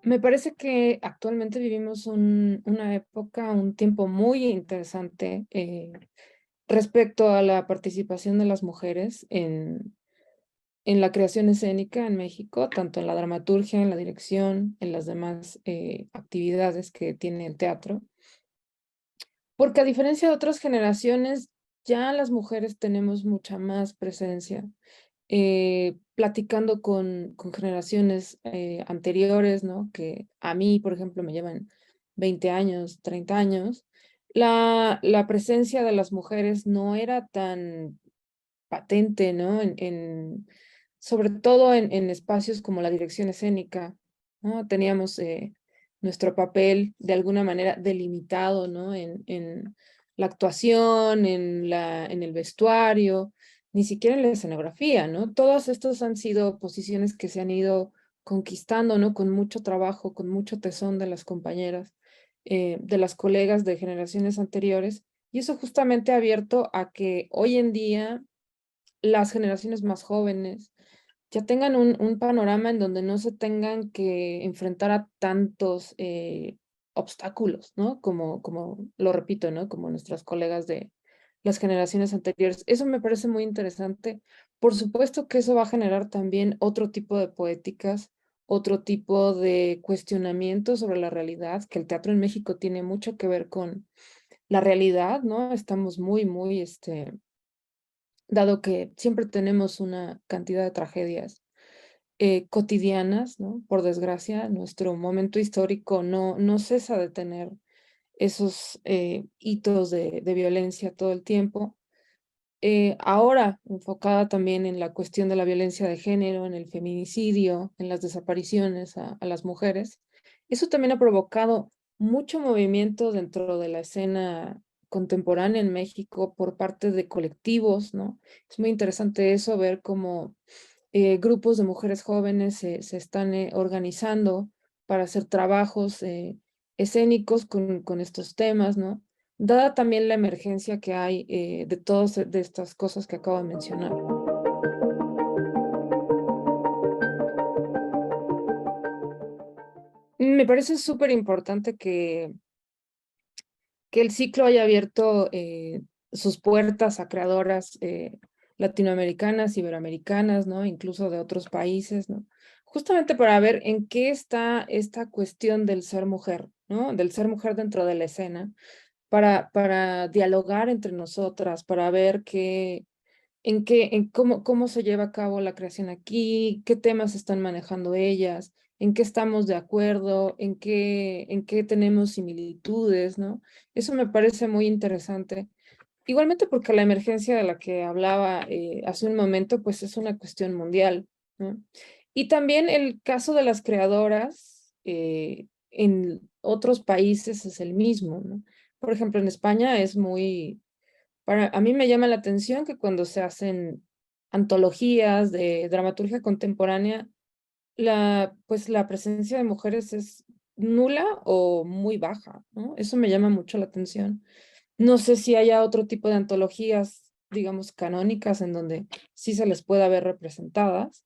Me parece que actualmente vivimos una época, un tiempo muy interesante respecto a la participación de las mujeres en la creación escénica en México, tanto en la dramaturgia, en la dirección, en las demás actividades que tiene el teatro. Porque a diferencia de otras generaciones, ya las mujeres tenemos mucha más presencia. Platicando con generaciones anteriores, ¿no? Que a mí, por ejemplo, me llevan 20 años, 30 años, la presencia de las mujeres no era tan patente, ¿no? Sobre todo en espacios como la dirección escénica, ¿no? Teníamos nuestro papel de alguna manera delimitado, ¿no? En la actuación, en el vestuario, ni siquiera en la escenografía, ¿no? Todas estas han sido posiciones que se han ido conquistando, ¿no? Con mucho trabajo, con mucho tesón de las compañeras, de las colegas de generaciones anteriores, y eso justamente ha abierto a que hoy en día las generaciones más jóvenes ya tengan un panorama en donde no se tengan que enfrentar a tantos obstáculos, ¿no? Como lo repito, ¿no? Como nuestras colegas de las generaciones anteriores. Eso me parece muy interesante. Por supuesto que eso va a generar también otro tipo de poéticas, otro tipo de cuestionamiento sobre la realidad, que el teatro en México tiene mucho que ver con la realidad, ¿no? Estamos muy, dado que siempre tenemos una cantidad de tragedias cotidianas, ¿no? Por desgracia, nuestro momento histórico no cesa de tener esos hitos de violencia todo el tiempo. Ahora, enfocada también en la cuestión de la violencia de género, en el feminicidio, en las desapariciones a las mujeres, eso también ha provocado mucho movimiento dentro de la escena contemporánea en México por parte de colectivos, ¿no? Es muy interesante eso, ver cómo grupos de mujeres jóvenes se están organizando para hacer trabajos escénicos con estos temas, ¿no? Dada también la emergencia que hay de todas de estas cosas que acabo de mencionar. Me parece súper importante que el ciclo haya abierto sus puertas a creadoras latinoamericanas, iberoamericanas, ¿no? Incluso de otros países, ¿no? Justamente para ver en qué está esta cuestión del ser mujer, ¿no? Del ser mujer dentro de la escena, para dialogar entre nosotras, para ver cómo se lleva a cabo la creación aquí, qué temas están manejando ellas, en qué estamos de acuerdo, en qué tenemos similitudes, ¿no? Eso me parece muy interesante. Igualmente porque la emergencia de la que hablaba hace un momento, pues es una cuestión mundial, ¿no? Y también el caso de las creadoras en otros países es el mismo, ¿no? Por ejemplo, en España es a mí me llama la atención que cuando se hacen antologías de dramaturgia contemporánea, pues la presencia de mujeres es nula o muy baja, ¿no? Eso me llama mucho la atención. No sé si haya otro tipo de antologías, digamos, canónicas en donde sí se les pueda ver representadas,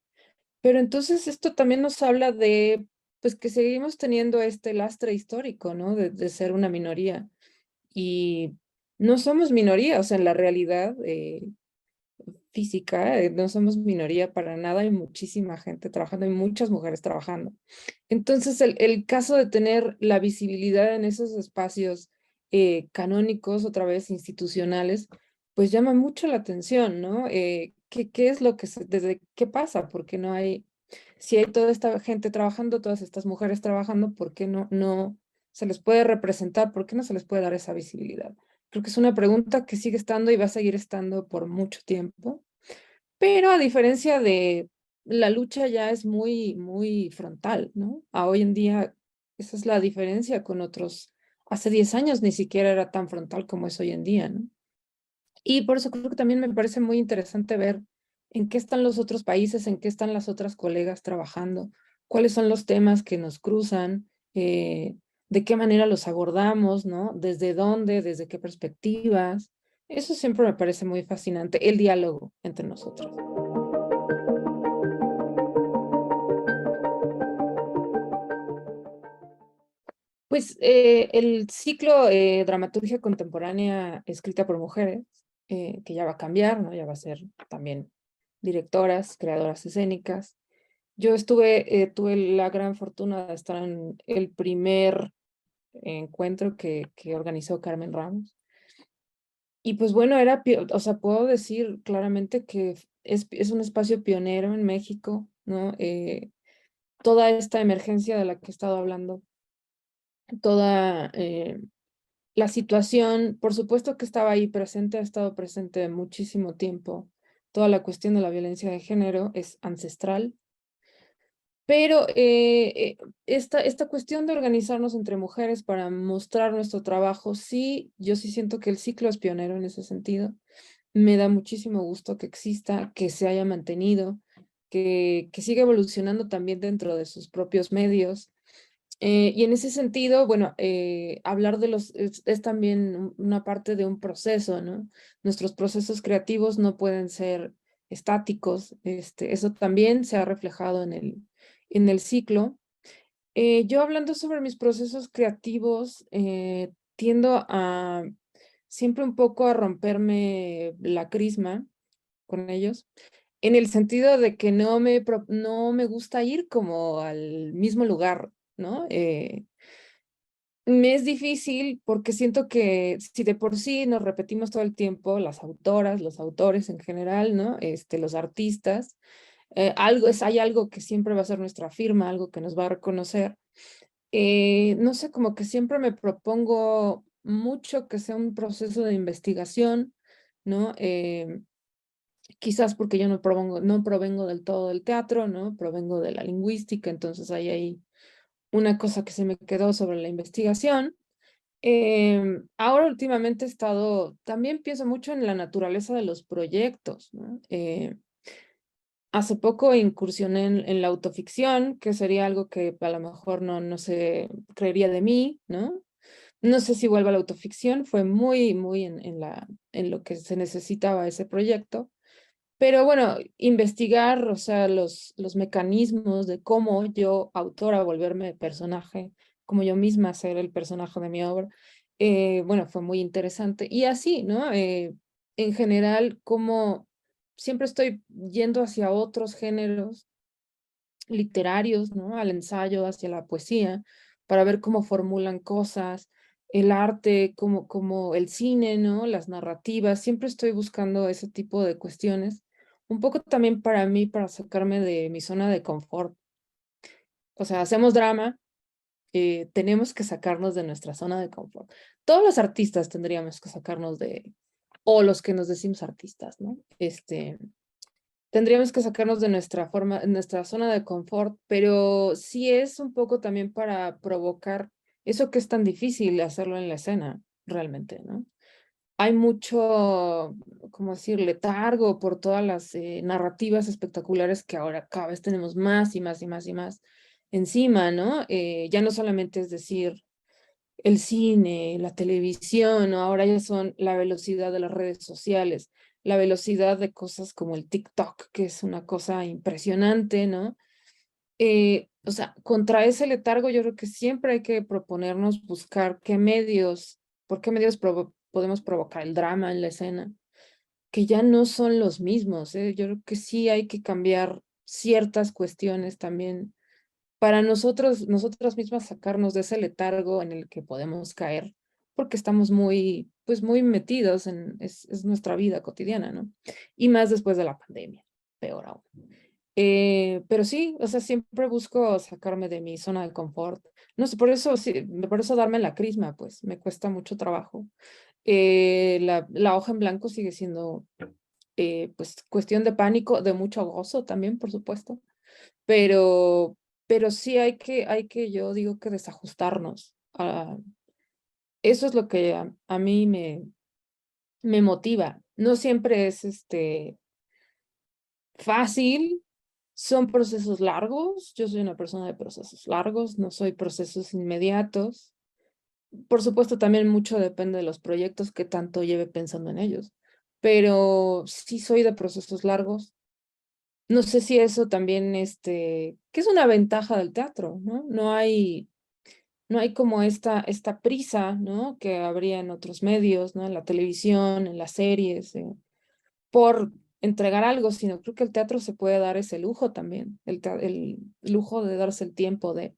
pero entonces esto también nos habla de, pues que seguimos teniendo este lastre histórico, ¿no? De ser una minoría. Y no somos minoría, o sea, en la realidad física, no somos minoría para nada, hay muchísima gente trabajando, hay muchas mujeres trabajando. Entonces, el caso de tener la visibilidad en esos espacios canónicos, otra vez institucionales, pues llama mucho la atención, ¿no? ¿Qué es lo que, desde qué pasa? ¿Por qué no hay, si hay toda esta gente trabajando, todas estas mujeres trabajando, ¿por qué no se les puede representar? ¿Por qué no se les puede dar esa visibilidad? Creo que es una pregunta que sigue estando y va a seguir estando por mucho tiempo, pero a diferencia de la lucha ya es muy frontal, ¿no? A hoy en día, esa es la diferencia con otros. Hace 10 años ni siquiera era tan frontal como es hoy en día, ¿no? Y por eso creo que también me parece muy interesante ver en qué están los otros países, en qué están las otras colegas trabajando, cuáles son los temas que nos cruzan, de qué manera los abordamos, ¿no? Desde dónde, desde qué perspectivas. Eso siempre me parece muy fascinante, el diálogo entre nosotros. Pues el ciclo Dramaturgia Contemporánea escrita por mujeres, que ya va a cambiar, ¿no? Ya va a ser también directoras, creadoras escénicas. Yo tuve la gran fortuna de estar en el primer encuentro que organizó Carmen Ramos. Y pues bueno, o sea, puedo decir claramente que es un espacio pionero en México, ¿no? Toda esta emergencia de la que he estado hablando, toda la situación, por supuesto que estaba ahí presente, ha estado presente muchísimo tiempo. Toda la cuestión de la violencia de género es ancestral, pero esta cuestión de organizarnos entre mujeres para mostrar nuestro trabajo, sí, yo sí siento que el ciclo es pionero en ese sentido. Me da muchísimo gusto que exista, que se haya mantenido, que siga evolucionando también dentro de sus propios medios. Y en ese sentido, bueno, hablar de es también una parte de un proceso, ¿no? Nuestros procesos creativos no pueden ser estáticos. Eso también se ha reflejado en el ciclo. Yo hablando sobre mis procesos creativos, tiendo a siempre un poco a romperme la crisma con ellos, en el sentido de que no me gusta ir como al mismo lugar, ¿no? Me es difícil porque siento que si de por sí nos repetimos todo el tiempo, las autoras, los autores en general, ¿no? Los artistas, hay algo que siempre va a ser nuestra firma, algo que nos va a reconocer. No sé, como que siempre me propongo mucho que sea un proceso de investigación, ¿no? Quizás porque yo no provengo del todo del teatro, ¿no? Provengo de la lingüística, entonces hay ahí una cosa que se me quedó sobre la investigación. Ahora últimamente he estado, también pienso mucho en la naturaleza de los proyectos, ¿no? Hace poco incursioné en la autoficción, que sería algo que a lo mejor no se creería de mí, ¿no? No sé si vuelvo a la autoficción, fue muy en lo que se necesitaba ese proyecto. Pero bueno, investigar, o sea, los mecanismos de cómo yo, autora, volverme personaje, como yo misma ser el personaje de mi obra, bueno, fue muy interesante. Y así, ¿no? En general, como siempre estoy yendo hacia otros géneros literarios, ¿no? Al ensayo, hacia la poesía, para ver cómo formulan cosas, el arte, como el cine, ¿no? Las narrativas, siempre estoy buscando ese tipo de cuestiones, un poco también para mí, para sacarme de mi zona de confort. O sea, hacemos drama, tenemos que sacarnos de nuestra zona de confort. Todos los artistas tendríamos que sacarnos o los que nos decimos artistas, ¿no? Tendríamos que sacarnos de nuestra zona de confort, pero sí es un poco también para provocar eso que es tan difícil hacerlo en la escena, realmente, ¿no? Hay mucho, ¿cómo decir?, letargo por todas las narrativas espectaculares que ahora cada vez tenemos más y más y más y más encima, ¿no? Ya no solamente es decir el cine, la televisión, ¿no? Ahora ya son la velocidad de las redes sociales, la velocidad de cosas como el TikTok, que es una cosa impresionante, ¿no? O sea, contra ese letargo yo creo que siempre hay que proponernos buscar por qué medios podemos provocar el drama en la escena, que ya no son los mismos, ¿eh? Yo creo que sí hay que cambiar ciertas cuestiones también para nosotras mismas sacarnos de ese letargo en el que podemos caer, porque estamos pues muy metidos es nuestra vida cotidiana, ¿no? Y más después de la pandemia, peor aún. Pero sí, o sea, siempre busco sacarme de mi zona de confort. No sé, por eso, sí, por eso darme la crisma, pues, me cuesta mucho trabajo. La hoja en blanco sigue siendo, pues, cuestión de pánico, de mucho gozo también, por supuesto, pero, pero sí hay que, yo digo que desajustarnos. Eso es lo que a mí me motiva. No siempre es fácil, son procesos largos. Yo soy una persona de procesos largos, no soy procesos inmediatos. Por supuesto, también mucho depende de los proyectos que tanto lleve pensando en ellos, pero sí soy de procesos largos. No sé si eso también, que es una ventaja del teatro, ¿no? No hay como esta prisa, ¿no? Que habría en otros medios, ¿no? En la televisión, en las series, por entregar algo, sino creo que el teatro se puede dar ese lujo también, el lujo de darse el tiempo de,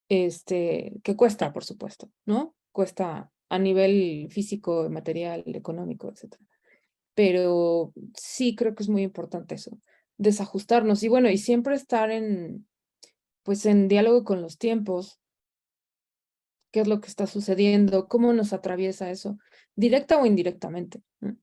que cuesta, por supuesto, ¿no? Cuesta a nivel físico, material, económico, etcétera. Pero sí creo que es muy importante eso, desajustarnos y bueno, y siempre estar pues en diálogo con los tiempos, qué es lo que está sucediendo, cómo nos atraviesa eso, directa o indirectamente, ¿no?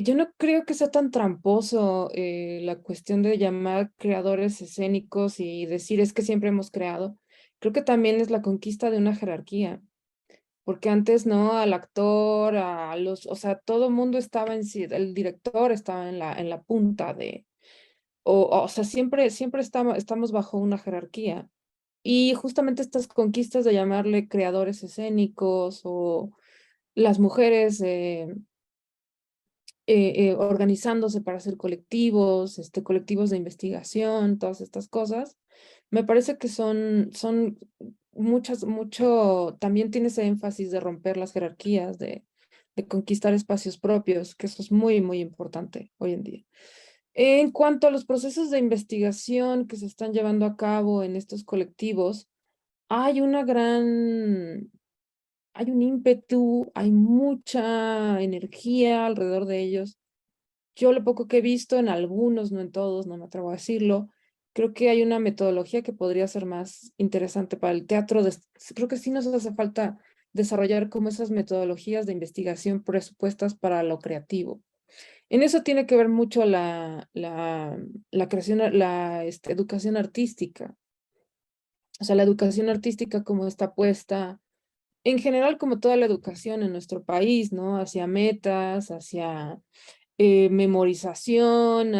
Yo no creo que sea tan tramposo la cuestión de llamar creadores escénicos y decir es que siempre hemos creado. Creo que también es la conquista de una jerarquía, porque antes no, al actor, o sea, todo el mundo estaba en sí, el director estaba en la punta o sea, siempre estamos bajo una jerarquía. Y justamente estas conquistas de llamarle creadores escénicos o las mujeres organizándose para hacer colectivos, colectivos de investigación, todas estas cosas, me parece que son también tiene ese énfasis de romper las jerarquías, de conquistar espacios propios, que eso es muy, muy importante hoy en día. En cuanto a los procesos de investigación que se están llevando a cabo en estos colectivos, hay hay un ímpetu, hay mucha energía alrededor de ellos. Yo lo poco que he visto en algunos, no en todos, no me atrevo a decirlo, creo que hay una metodología que podría ser más interesante para el teatro. Creo que sí nos hace falta desarrollar como esas metodologías de investigación presupuestas para lo creativo. En eso tiene que ver mucho la creación, educación artística. O sea, la educación artística como está puesta, en general como toda la educación en nuestro país, ¿no? Hacia metas, hacia memorización,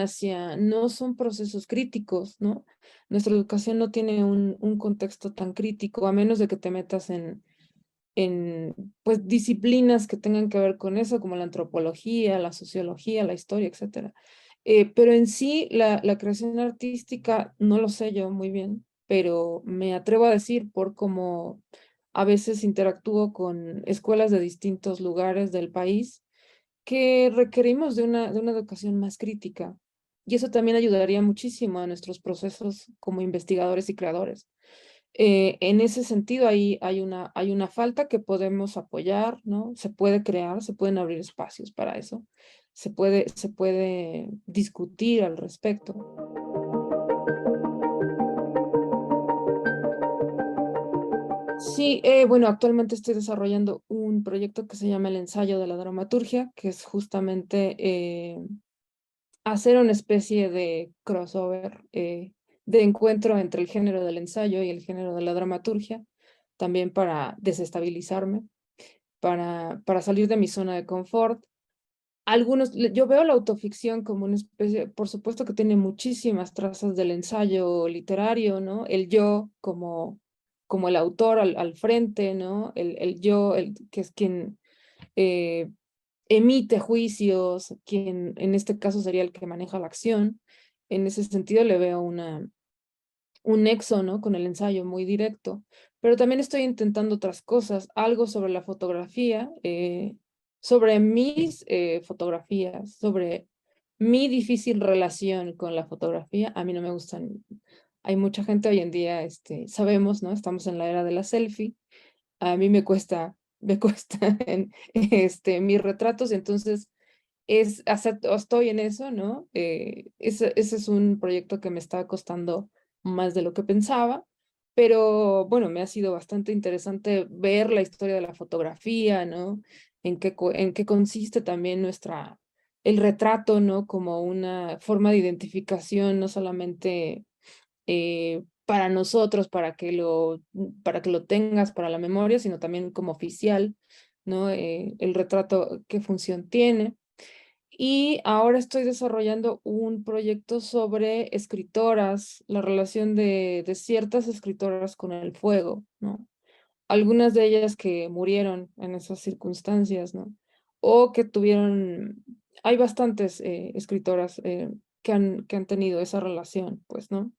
no son procesos críticos, ¿no? Nuestra educación no tiene un contexto tan crítico, a menos de que te metas en pues, disciplinas que tengan que ver con eso, como la antropología, la sociología, la historia, etcétera. Pero en sí, la creación artística, no lo sé yo muy bien, pero me atrevo a decir por cómo a veces interactúo con escuelas de distintos lugares del país, que requerimos de una educación más crítica. Y eso también ayudaría muchísimo a nuestros procesos como investigadores y creadores. En ese sentido, hay una falta que podemos apoyar, ¿no? Se puede crear, se pueden abrir espacios para eso, se puede discutir al respecto. Sí, bueno, actualmente estoy desarrollando un proyecto que se llama El ensayo de la dramaturgia, que es justamente hacer una especie de crossover, de encuentro entre el género del ensayo y el género de la dramaturgia, también para desestabilizarme, para salir de mi zona de confort. Yo veo la autoficción como una especie, por supuesto que tiene muchísimas trazas del ensayo literario, ¿no? El yo como el autor al frente, ¿no? El yo, que es quien eh, emite juicios, quien en este caso sería el que maneja la acción. En ese sentido le veo un nexo, ¿no? Con el ensayo muy directo, pero también estoy intentando otras cosas, algo sobre la fotografía, sobre mis fotografías, sobre mi difícil relación con la fotografía. A mí no me gustan, hay mucha gente hoy en día, sabemos, ¿no? Estamos en la era de la selfie. A mí me cuesta mis retratos, y entonces estoy en eso, ¿no? Ese es un proyecto que me está costando más de lo que pensaba, pero bueno, me ha sido bastante interesante ver la historia de la fotografía, ¿no? En qué consiste también el retrato, ¿no? Como una forma de identificación, no solamente para nosotros, para que lo tengas para la memoria, sino también como oficial, ¿no? El retrato, qué función tiene. Y ahora estoy desarrollando un proyecto sobre escritoras, la relación de ciertas escritoras con el fuego, ¿no? Algunas de ellas que murieron en esas circunstancias, ¿no? O que tuvieron, hay bastantes escritoras que han tenido esa relación, pues, ¿no?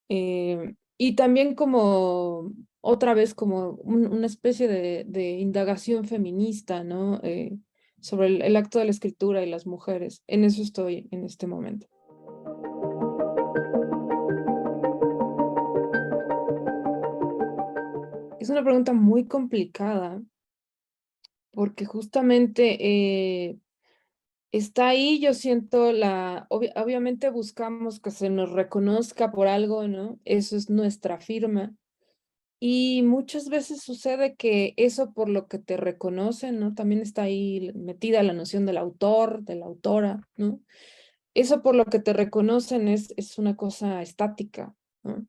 Y también como, otra vez, como una especie de indagación feminista, ¿no? Sobre el acto de la escritura y las mujeres. En eso estoy en este momento. Es una pregunta muy complicada porque justamente está ahí, yo siento obviamente buscamos que se nos reconozca por algo, ¿no? Eso es nuestra firma. Y muchas veces sucede que eso por lo que te reconocen, ¿no? También está ahí metida la noción del autor, de la autora, ¿no? Eso por lo que te reconocen es una cosa estática, ¿no?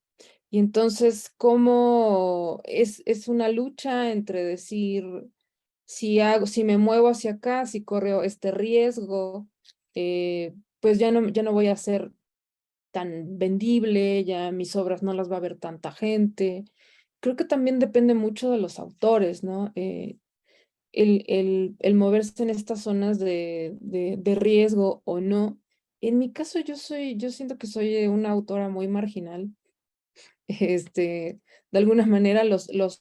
Y entonces, ¿cómo es una lucha entre decir, si me muevo hacia acá, si corro este riesgo, pues ya no voy a ser tan vendible, ya mis obras no las va a ver tanta gente. Creo que también depende mucho de los autores, ¿no? El moverse en estas zonas de riesgo o no. En mi caso, yo siento que soy una autora muy marginal. De alguna manera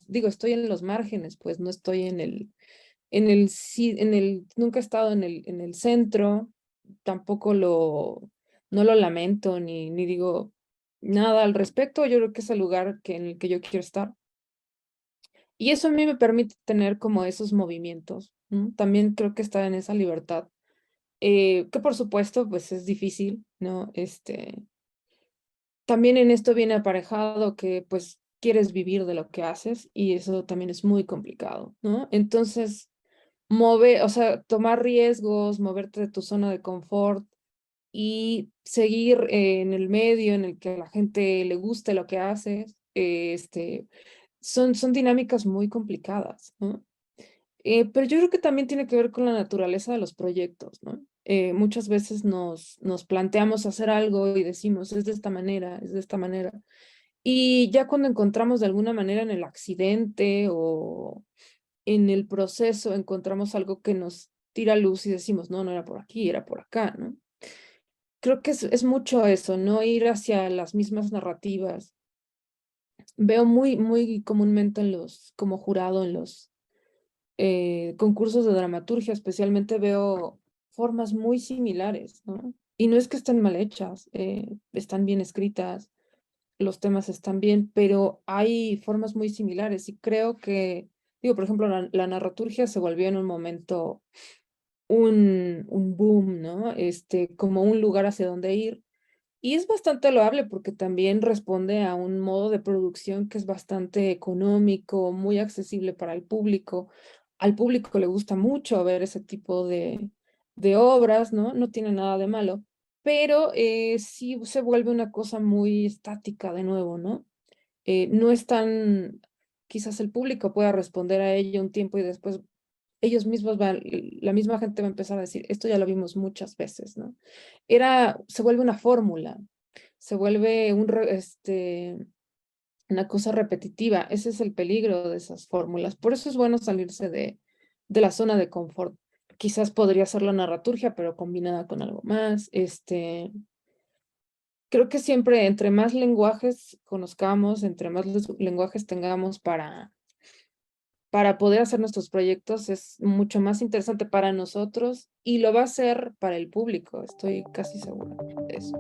digo, estoy en los márgenes, pues no estoy nunca he estado en el centro, tampoco no lo lamento, ni digo nada al respecto. Yo creo que es el lugar en el que yo quiero estar. Y eso a mí me permite tener como esos movimientos, ¿no? También creo que estar en esa libertad, que por supuesto, pues es difícil, ¿no? También en esto viene aparejado que pues quieres vivir de lo que haces y eso también es muy complicado, ¿no? Entonces, o sea, tomar riesgos, moverte de tu zona de confort y seguir en el medio en el que a la gente le guste lo que haces, son dinámicas muy complicadas, ¿no? Pero yo creo que también tiene que ver con la naturaleza de los proyectos, ¿no? Muchas veces nos planteamos hacer algo y decimos, es de esta manera, es de esta manera. Y ya cuando encontramos de alguna manera en el accidente o en el proceso, encontramos algo que nos tira luz y decimos, no, no era por aquí, era por acá, ¿no? Creo que es mucho eso, no ir hacia las mismas narrativas. Veo muy comúnmente como jurado en los concursos de dramaturgia, especialmente veo formas muy similares, ¿no? Y no es que estén mal hechas, están bien escritas, los temas están bien, pero hay formas muy similares y creo que, digo, por ejemplo, la narraturgia se volvió en un momento un boom, ¿no? Como un lugar hacia donde ir. Y es bastante loable porque también responde a un modo de producción que es bastante económico, muy accesible para el público. Al público le gusta mucho ver ese tipo de obras, ¿no? No tiene nada de malo, pero sí se vuelve una cosa muy estática de nuevo, ¿no? No es tan, quizás el público pueda responder a ello un tiempo y después ellos mismos la misma gente va a empezar a decir, esto ya lo vimos muchas veces, ¿no? Se vuelve una fórmula, se vuelve una cosa repetitiva. Ese es el peligro de esas fórmulas. Por eso es bueno salirse de la zona de confort. Quizás podría ser la narraturgia, pero combinada con algo más. Creo que siempre entre más lenguajes conozcamos, entre más lenguajes tengamos para poder hacer nuestros proyectos, es mucho más interesante para nosotros y lo va a ser para el público. Estoy casi segura de eso.